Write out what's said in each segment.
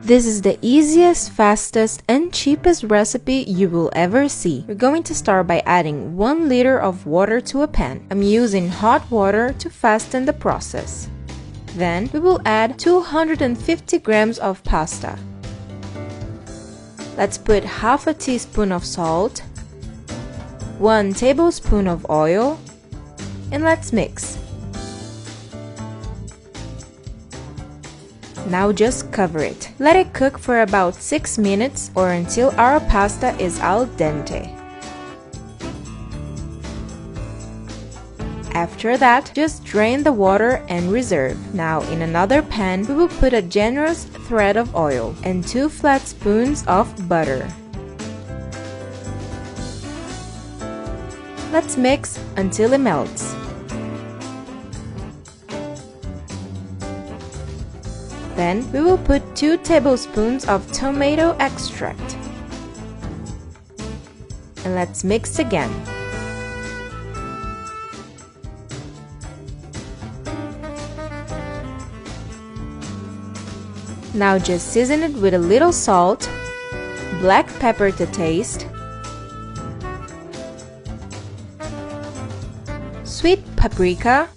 This is the easiest, fastest, and cheapest recipe you will ever see. We're going to start by adding 1 liter of water to a pan. I'm using hot water to fasten the process. Then we will add 250 grams of pasta. Let's put half a teaspoon of salt, 1 tablespoon of oil, and let's mix. Now just cover it. Let it cook for about 6 minutes or until our pasta is al dente. After that, just drain the water and reserve. Now in another pan, we will put a generous thread of oil and 2 flat spoons of butter. Let's mix until it melts. Then we will put 2 tablespoons of tomato extract. And let's mix again. Now just season it with a little salt, black pepper to taste, sweet paprika,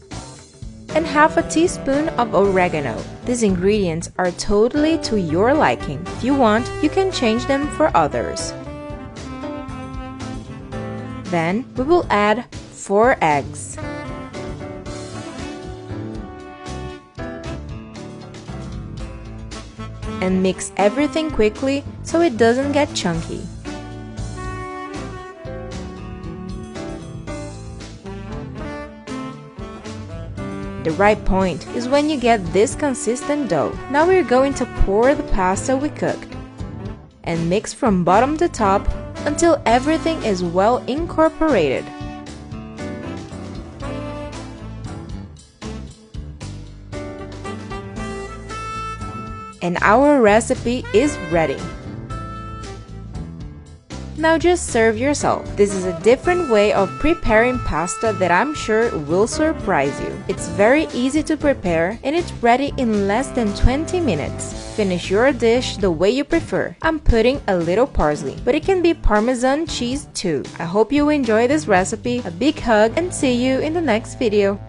and half a teaspoon of oregano. These ingredients are totally to your liking. If you want, you can change them for others. Then we will add 4 eggs. And mix everything quickly so it doesn't get chunky. The right point is when you get this consistent dough. Now we're going to pour the pasta we cooked and mix from bottom to top until everything is well incorporated. And our recipe is ready. Now just serve yourself. This is a different way of preparing pasta that I'm sure will surprise you. It's very easy to prepare and it's ready in less than 20 minutes. Finish your dish the way you prefer. I'm putting a little parsley, but it can be Parmesan cheese too. I hope you enjoy this recipe. A big hug and see you in the next video.